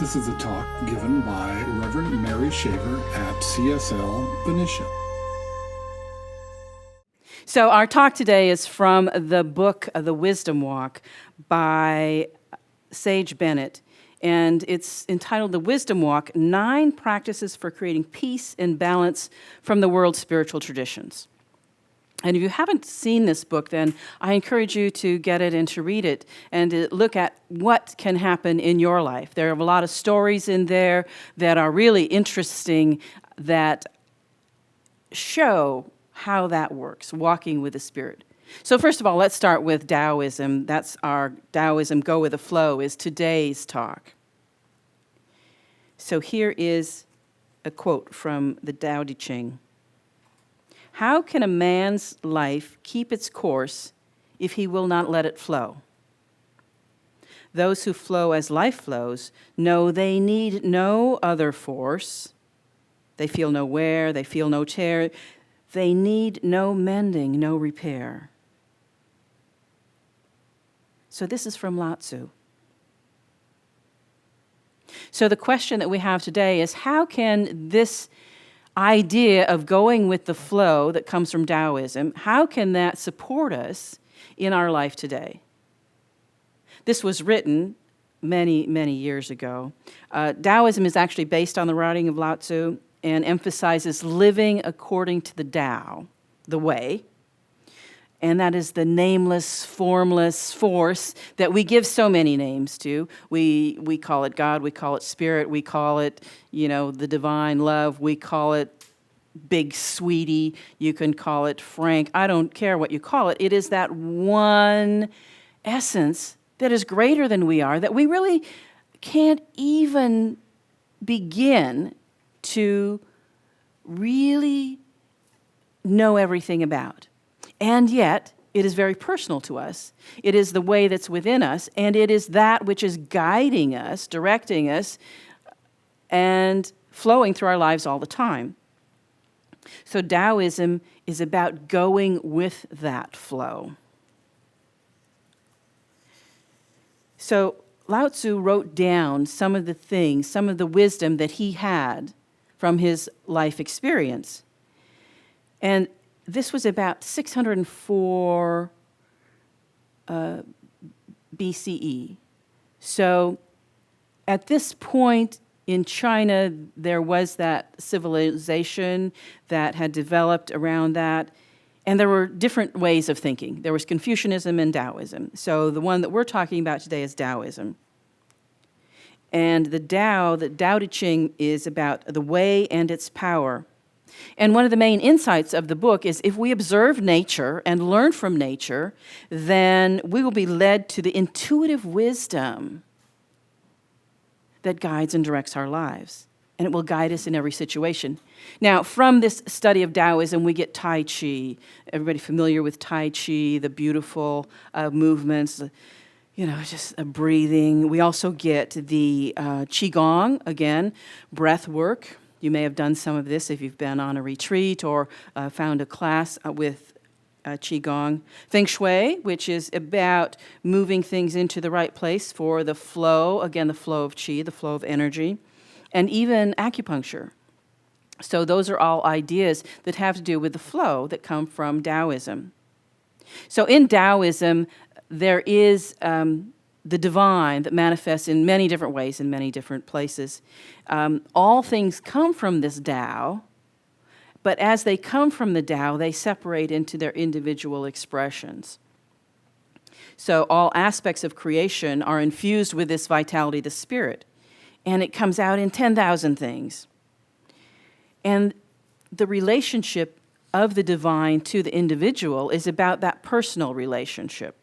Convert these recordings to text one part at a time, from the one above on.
This is a talk given by Reverend Mary Shaver at CSL, Benicia. So our talk today is from the book, The Wisdom Walk, by Sage Bennett. And it's entitled The Wisdom Walk, 9 Practices for Creating Peace and Balance from the World's Spiritual Traditions. And if you haven't seen this book, then I encourage you to get it and to read it and to look at what can happen in your life. There are a lot of stories in there that are really interesting that show how that works, walking with the Spirit. So first of all, let's start with Taoism. That's our Taoism Go with the Flow is today's talk. So here is a quote from the Tao Te Ching. How can a man's life keep its course if he will not let it flow? Those who flow as life flows know they need no other force. They feel no wear, they feel no tear. They need no mending, no repair. So this is from Lao Tzu. So the question that we have today is, how can this idea of going with the flow that comes from Taoism, how can that support us in our life today? This was written many, many years ago. Taoism is actually based on the writing of Lao Tzu and emphasizes living according to the Tao, the way. And that is the nameless, formless force that we give so many names to. We call it God, we call it Spirit, we call it, the divine love, we call it Big Sweetie, you can call it Frank. I don't care what you call it. It is that one essence that is greater than we are, that we really can't even begin to really know everything about. And yet, it is very personal to us. It is the way that's within us, and it is that which is guiding us, directing us, and flowing through our lives all the time. So Taoism is about going with that flow. So Lao Tzu wrote down some of the things, some of the wisdom that he had from his life experience. And this was about 604 BCE. So at this point in China, there was that civilization that had developed around that, and there were different ways of thinking. There was Confucianism and Taoism. So the one that we're talking about today is Taoism. And the Tao Te Ching, is about the way and its power. And one of the main insights of the book is if we observe nature and learn from nature, then we will be led to the intuitive wisdom that guides and directs our lives. And it will guide us in every situation. Now, from this study of Taoism, we get Tai Chi. Everybody familiar with Tai Chi, the beautiful movements, just a breathing. We also get the Qigong, again, breath work. You may have done some of this if you've been on a retreat or found a class with Qigong. Feng Shui, which is about moving things into the right place for the flow, again, the flow of Qi, the flow of energy, and even acupuncture. So those are all ideas that have to do with the flow that come from Taoism. So in Taoism, there is the divine that manifests in many different ways in many different places. All things come from this Tao, but as they come from the Tao, they separate into their individual expressions. So all aspects of creation are infused with this vitality, the Spirit, and it comes out in 10,000 things. And the relationship of the divine to the individual is about that personal relationship.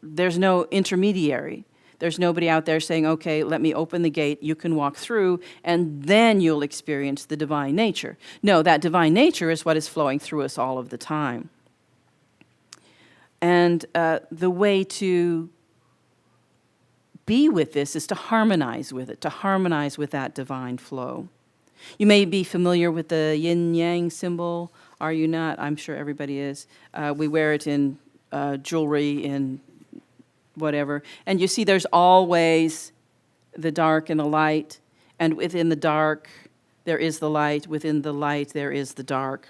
There's no intermediary. There's nobody out there saying, okay, let me open the gate, you can walk through, and then you'll experience the divine nature. No, that divine nature is what is flowing through us all of the time. And the way to be with this is to harmonize with it, to harmonize with that divine flow. You may be familiar with the yin-yang symbol. Are you not? I'm sure everybody is. We wear it in jewelry, in whatever. And you see there's always the dark and the light, and within the dark there is the light, within the light there is the dark.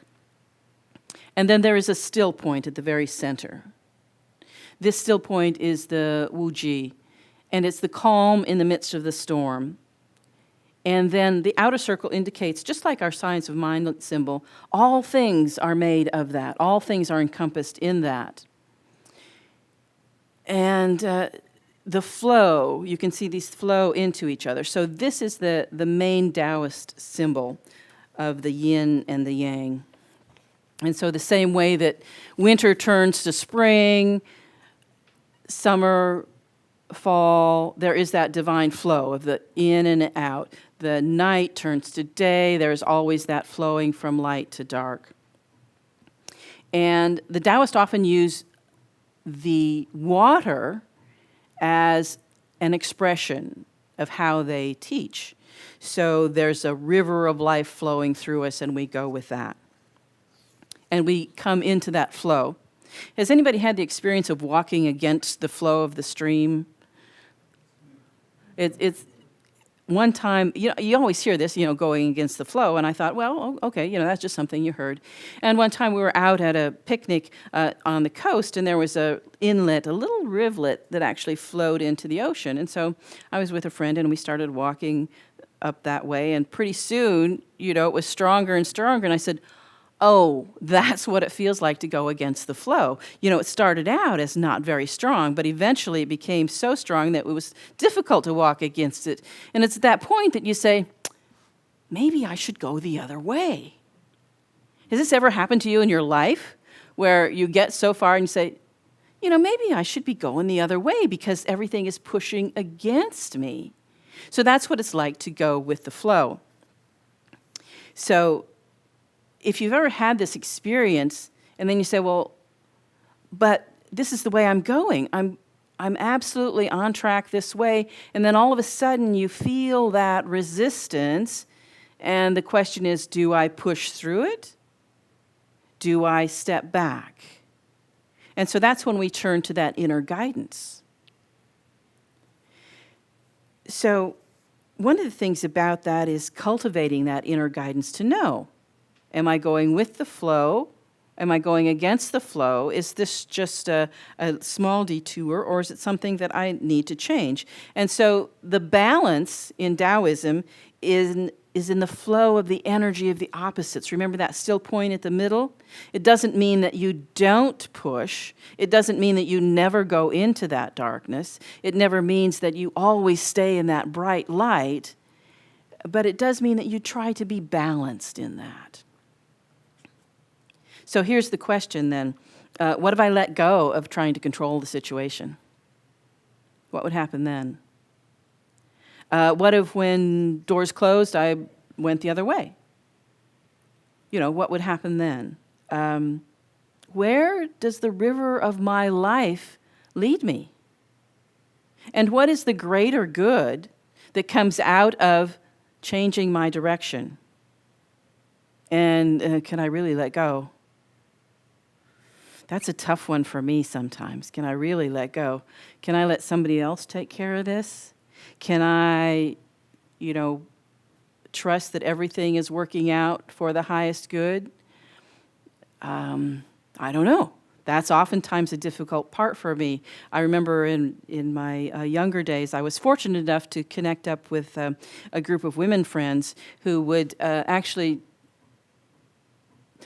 And then there is a still point at the very center. This still point is the Wuji, and it's the calm in the midst of the storm. And then the outer circle indicates, just like our science of mind symbol, all things are made of that. All things are encompassed in that. And the flow, you can see these flow into each other. So this is the main Taoist symbol of the yin and the yang. And so the same way that winter turns to spring, summer, fall, there is that divine flow of the in and out. The night turns to day. There's always that flowing from light to dark. And the Taoists often use the water as an expression of how they teach. So there's a river of life flowing through us, and we go with that. And we come into that flow. Has anybody had the experience of walking against the flow of the stream? It's one time, you always hear this, going against the flow, and I thought, well, okay, that's just something you heard. And one time we were out at a picnic on the coast, and there was a inlet, a little rivulet that actually flowed into the ocean. And so I was with a friend, and we started walking up that way, and pretty soon, it was stronger and stronger, and I said, oh, that's what it feels like to go against the flow. It started out as not very strong, but eventually it became so strong that it was difficult to walk against it. And it's at that point that you say, maybe I should go the other way. Has this ever happened to you in your life where you get so far and you say, maybe I should be going the other way because everything is pushing against me? So that's what it's like to go with the flow. So if you've ever had this experience, and then you say, well, but this is the way I'm going. I'm absolutely on track this way. And then all of a sudden you feel that resistance. And the question is, do I push through it? Do I step back? And so that's when we turn to that inner guidance. So one of the things about that is cultivating that inner guidance to know. Am I going with the flow? Am I going against the flow? Is this just a small detour, or is it something that I need to change? And so the balance in Taoism is in the flow of the energy of the opposites. Remember that still point at the middle? It doesn't mean that you don't push. It doesn't mean that you never go into that darkness. It never means that you always stay in that bright light. But it does mean that you try to be balanced in that. So here's the question then. What if I let go of trying to control the situation? What would happen then? What if when doors closed, I went the other way? What would happen then? Where does the river of my life lead me? And what is the greater good that comes out of changing my direction? And can I really let go? That's a tough one for me sometimes. Can I really let go? Can I let somebody else take care of this? Can I, trust that everything is working out for the highest good? I don't know. That's oftentimes a difficult part for me. I remember in my younger days, I was fortunate enough to connect up with a group of women friends who would actually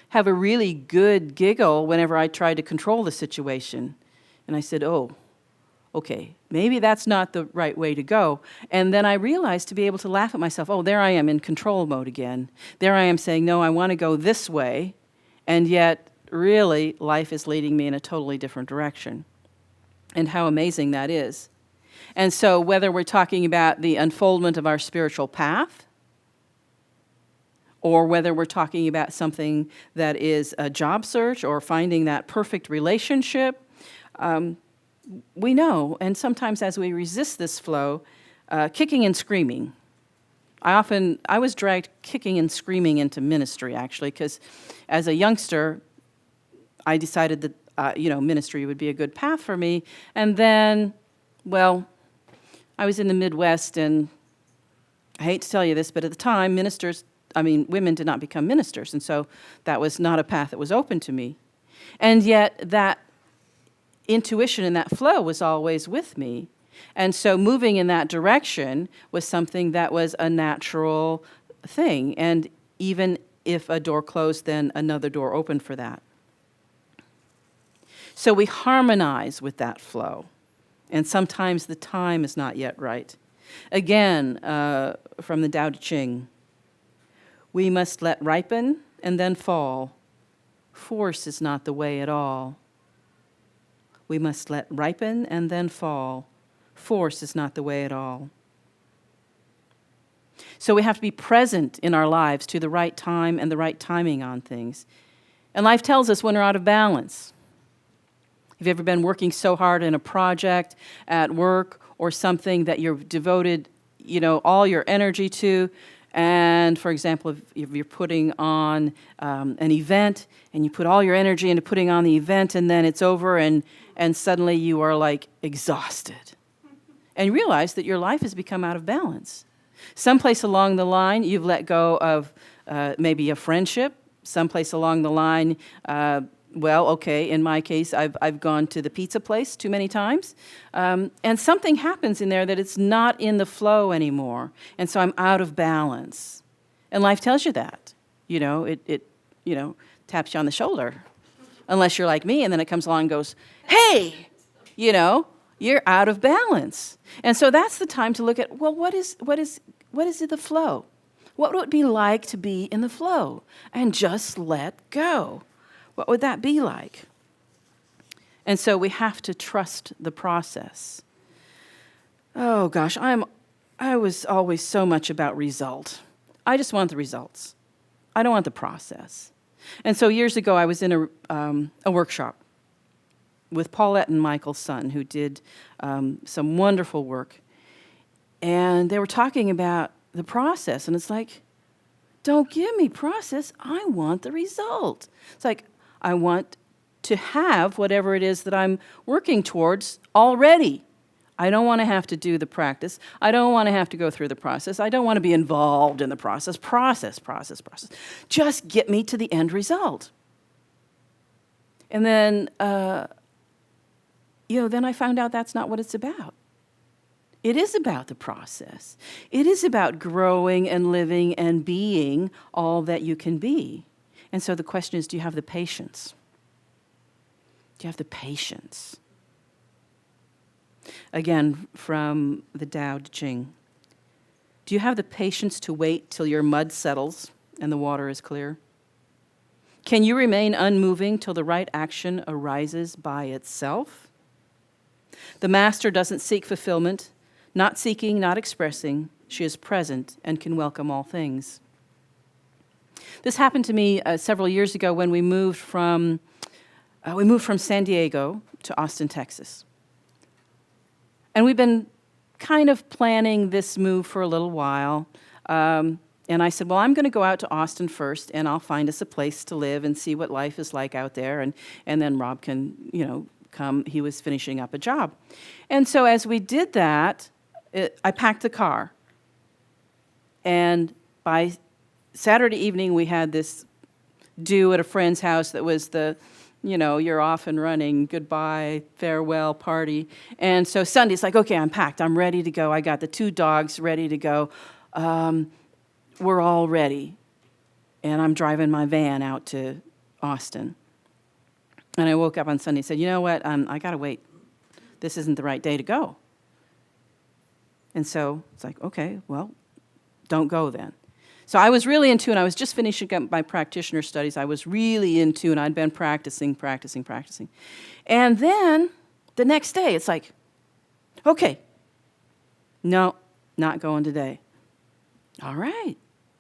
have a really good giggle whenever I tried to control the situation. And I said, oh, okay, maybe that's not the right way to go. And then I realized to be able to laugh at myself, oh, there I am in control mode again. There I am saying, no, I want to go this way. And yet, really, life is leading me in a totally different direction. And how amazing that is. And so whether we're talking about the unfoldment of our spiritual path, or whether we're talking about something that is a job search or finding that perfect relationship, we know, and sometimes as we resist this flow, kicking and screaming. I was dragged kicking and screaming into ministry, actually, because as a youngster, I decided that, ministry would be a good path for me. And then, well, I was in the Midwest, and I hate to tell you this, but at the time, women did not become ministers, and so that was not a path that was open to me. And yet that intuition and that flow was always with me. And so moving in that direction was something that was a natural thing. And even if a door closed, then another door opened for that. So we harmonize with that flow. And sometimes the time is not yet right. Again, from the Tao Te Ching, we must let ripen and then fall. Force is not the way at all. We must let ripen and then fall. Force is not the way at all. So we have to be present in our lives to the right time and the right timing on things. And life tells us when we're out of balance. Have you ever been working so hard in a project at work or something that you've devoted, all your energy to? And for example, if you're putting on an event and you put all your energy into putting on the event and then it's over and suddenly you are like exhausted. And you realize that your life has become out of balance. Someplace along the line, you've let go of maybe a friendship. Someplace along the line, in my case, I've gone to the pizza place too many times. And something happens in there that it's not in the flow anymore. And so I'm out of balance. And life tells you that. It taps you on the shoulder. Unless you're like me, and then it comes along and goes, hey, you're out of balance. And so that's the time to look at, well, what is the flow? What would it be like to be in the flow? And just let go. What would that be like? And so we have to trust the process. Oh gosh, I was always so much about result. I just want the results. I don't want the process. And so years ago, I was in a workshop with Paulette and Michael's son, who did some wonderful work. And they were talking about the process. And it's like, don't give me process. I want the result. It's like, I want to have whatever it is that I'm working towards already. I don't want to have to do the practice. I don't want to have to go through the process. I don't want to be involved in the process. Process. Just get me to the end result. And then, then I found out that's not what it's about. It is about the process. It is about growing and living and being all that you can be. And so the question is, do you have the patience? Do you have the patience? Again, from the Tao Te Ching. Do you have the patience to wait till your mud settles and the water is clear? Can you remain unmoving till the right action arises by itself? The master doesn't seek fulfillment, not seeking, not expressing. She is present and can welcome all things. This happened to me several years ago when we moved from San Diego to Austin, Texas. And we've been kind of planning this move for a little while. And I said, well, I'm going to go out to Austin first, and I'll find us a place to live and see what life is like out there. And then Rob can, come. He was finishing up a job. And so as we did that, I packed the car. And by Saturday evening, we had this do at a friend's house that was the you're off and running, goodbye, farewell party. And so Sunday's like, okay, I'm packed. I'm ready to go. I got the 2 dogs ready to go. We're all ready. And I'm driving my van out to Austin. And I woke up on Sunday and said, you know what? I got to wait. This isn't the right day to go. And so it's like, okay, well, don't go then. So I was really in tune. I was just finishing up my practitioner studies. I was really in tune. I'd been practicing. And then the next day, it's like, okay, no, not going today. All right.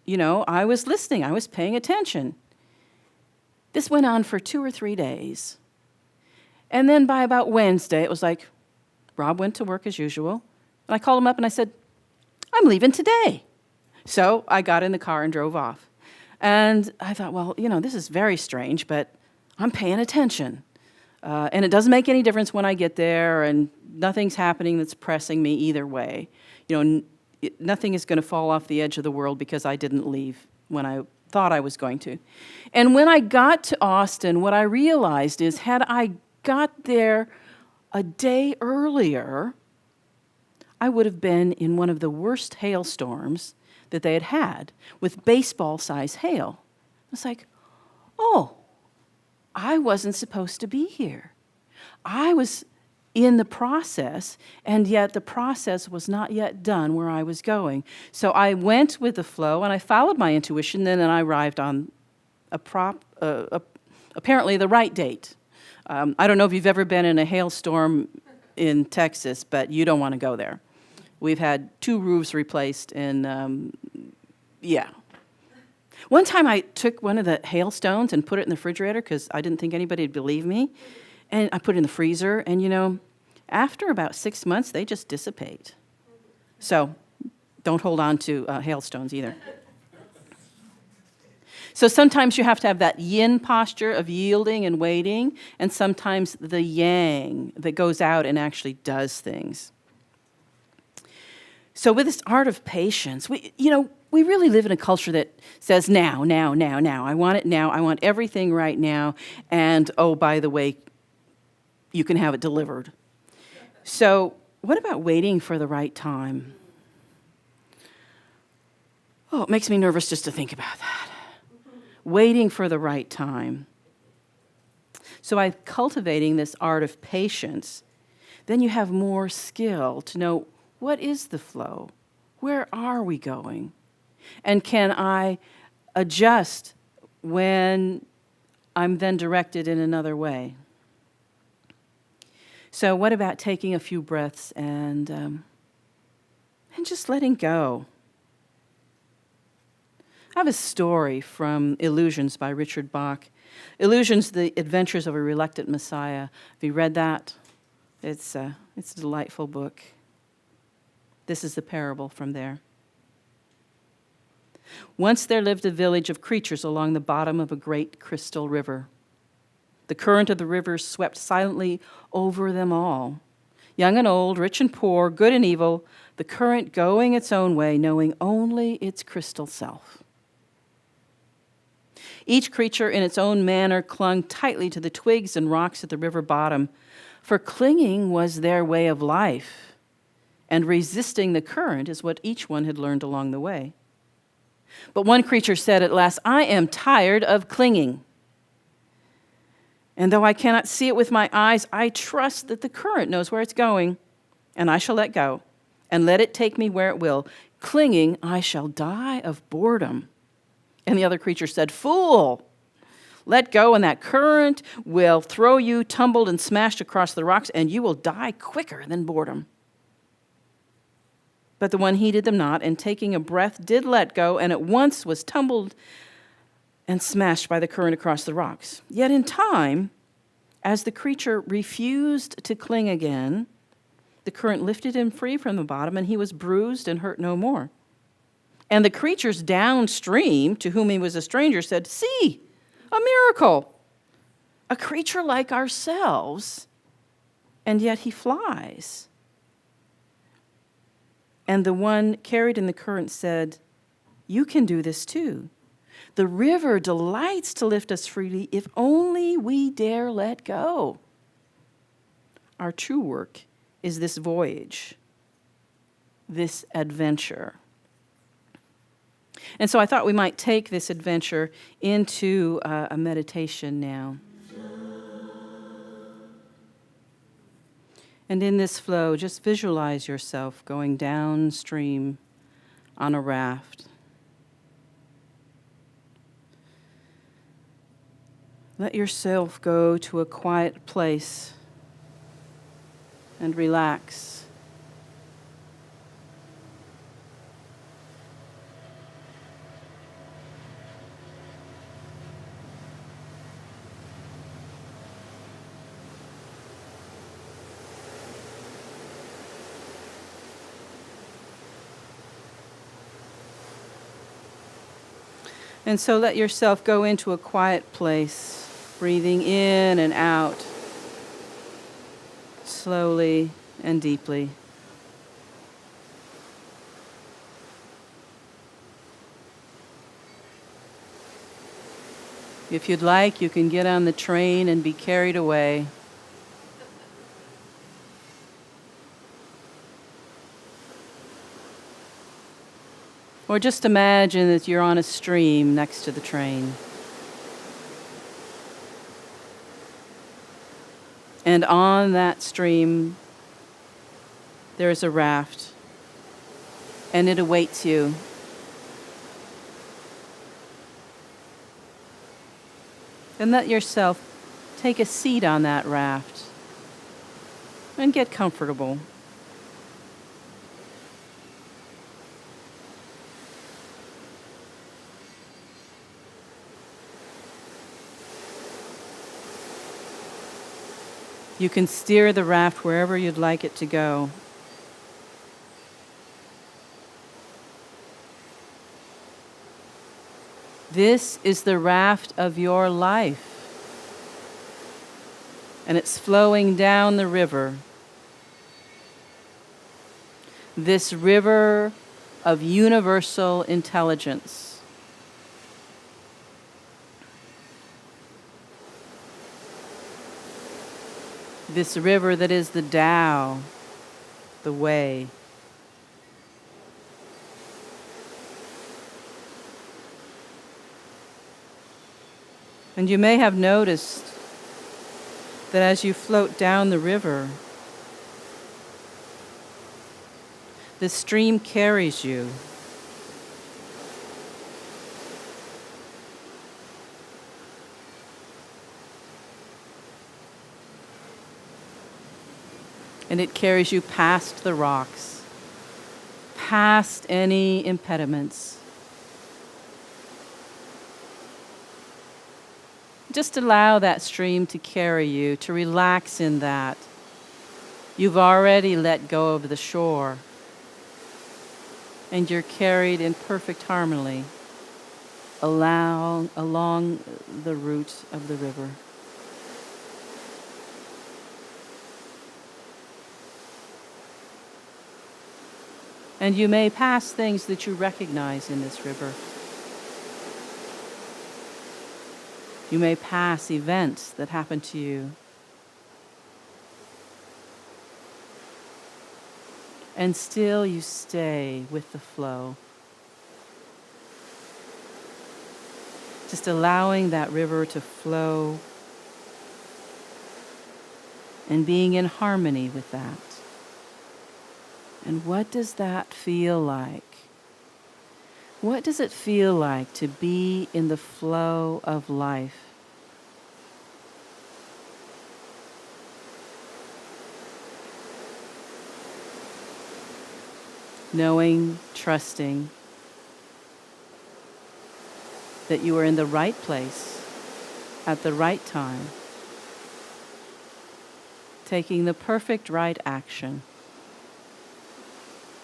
I was listening. I was paying attention. This went on for 2 or 3 days. And then by about Wednesday, it was like, Rob went to work as usual. And I called him up and I said, I'm leaving today. So I got in the car and drove off. And I thought, well, this is very strange, but I'm paying attention. And it doesn't make any difference when I get there, and nothing's happening that's pressing me either way. Nothing is going to fall off the edge of the world because I didn't leave when I thought I was going to. And when I got to Austin, what I realized is had I got there a day earlier, I would have been in one of the worst hailstorms that they had had with baseball-sized hail. It's like, oh, I wasn't supposed to be here. I was in the process, and yet the process was not yet done where I was going. So I went with the flow, and I followed my intuition, and then I arrived on apparently the right date. I don't know if you've ever been in a hailstorm in Texas, but you don't want to go there. We've had 2 roofs replaced, and yeah. One time I took one of the hailstones and put it in the refrigerator because I didn't think anybody would believe me. And I put it in the freezer, and after about 6 months, they just dissipate. So don't hold on to hailstones either. So sometimes you have to have that yin posture of yielding and waiting, and sometimes the yang that goes out and actually does things. So with this art of patience, we really live in a culture that says now, now, now, now. I want it now. I want everything right now. And, oh, by the way, you can have it delivered. So what about waiting for the right time? Oh, it makes me nervous just to think about that. Waiting for the right time. So by cultivating this art of patience, then you have more skill to know what is the flow? Where are we going? And can I adjust when I'm then directed in another way? So what about taking a few breaths and just letting go? I have a story from Illusions by Richard Bach. Illusions, The Adventures of a Reluctant Messiah. Have you read that? It's a delightful book. This is the parable from there. Once there lived a village of creatures along the bottom of a great crystal river. The current of the river swept silently over them all. Young and old, rich and poor, good and evil, the current going its own way, knowing only its crystal self. Each creature in its own manner clung tightly to the twigs and rocks at the river bottom, for clinging was their way of life, and resisting the current is what each one had learned along the way. But one creature said at last, I am tired of clinging. And though I cannot see it with my eyes, I trust that the current knows where it's going, and I shall let go, and let it take me where it will. Clinging, I shall die of boredom. And the other creature said, Fool! Let go, and that current will throw you tumbled and smashed across the rocks, and you will die quicker than boredom. But the one heeded them not, and taking a breath did let go, and at once was tumbled and smashed by the current across the rocks. Yet in time, as the creature refused to cling again, the current lifted him free from the bottom, and he was bruised and hurt no more. And the creatures downstream, to whom he was a stranger, said, See, a miracle! A creature like ourselves, and yet he flies. And the one carried in the current said, You can do this too. The river delights to lift us freely if only we dare let go. Our true work is this voyage, this adventure. And so I thought we might take this adventure into a meditation now. And in this flow, just visualize yourself going downstream on a raft. Let yourself go to a quiet place and relax. And so let yourself go into a quiet place, breathing in and out, slowly and deeply. If you'd like, you can get on the train and be carried away. Or just imagine that you're on a stream next to the train. And on that stream, there's a raft, and it awaits you. And let yourself take a seat on that raft and get comfortable. You can steer the raft wherever you'd like it to go. This is the raft of your life, and it's flowing down the river. This river of universal intelligence. This river that is the Tao, the way. And you may have noticed that as you float down the river, the stream carries you. And it carries you past the rocks, past any impediments. Just allow that stream to carry you, to relax in that. You've already let go of the shore, and you're carried in perfect harmony along the route of the river. And you may pass things that you recognize in this river. You may pass events that happen to you. And still you stay with the flow. Just allowing that river to flow and being in harmony with that. And what does that feel like? What does it feel like to be in the flow of life? Knowing, trusting that you are in the right place at the right time, taking the perfect right action,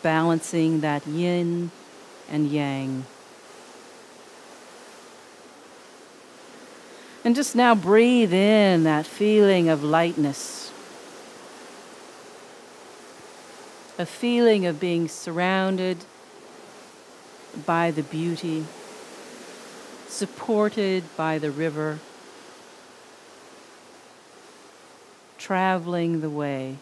balancing that yin and yang. And just now breathe in that feeling of lightness, a feeling of being surrounded by the beauty, supported by the river, traveling the way.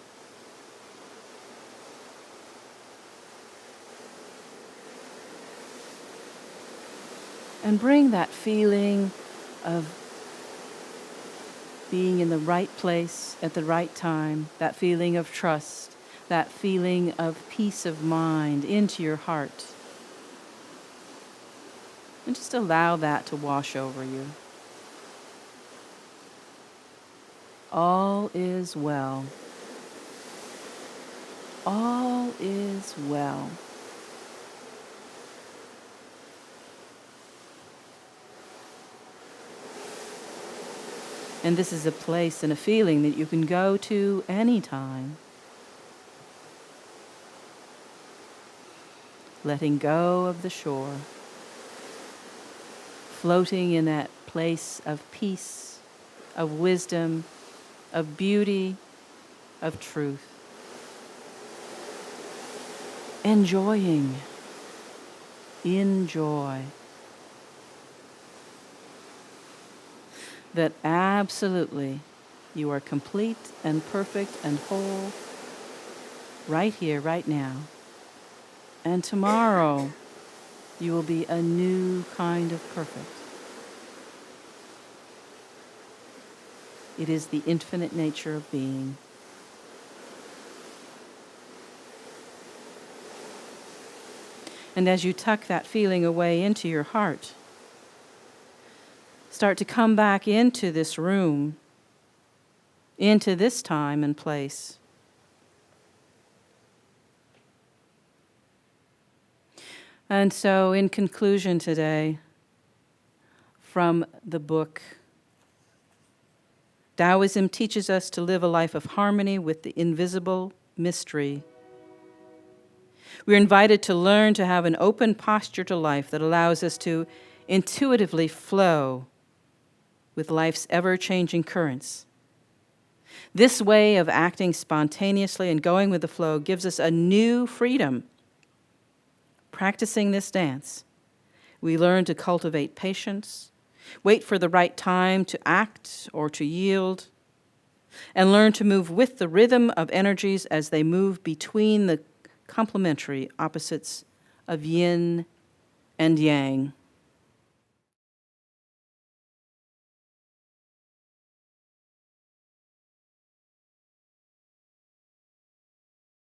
And bring that feeling of being in the right place at the right time, that feeling of trust, that feeling of peace of mind into your heart. And just allow that to wash over you. All is well. All is well. And this is a place and a feeling that you can go to anytime. Letting go of the shore. Floating in that place of peace, of wisdom, of beauty, of truth. Enjoy. That absolutely you are complete and perfect and whole right here, right now. And tomorrow you will be a new kind of perfect. It is the infinite nature of being. And as you tuck that feeling away into your heart, start to come back into this room, into this time and place. And so, in conclusion today, from the book, Taoism teaches us to live a life of harmony with the invisible mystery. We're invited to learn to have an open posture to life that allows us to intuitively flow with life's ever-changing currents. This way of acting spontaneously and going with the flow gives us a new freedom. Practicing this dance, we learn to cultivate patience, wait for the right time to act or to yield, and learn to move with the rhythm of energies as they move between the complementary opposites of yin and yang.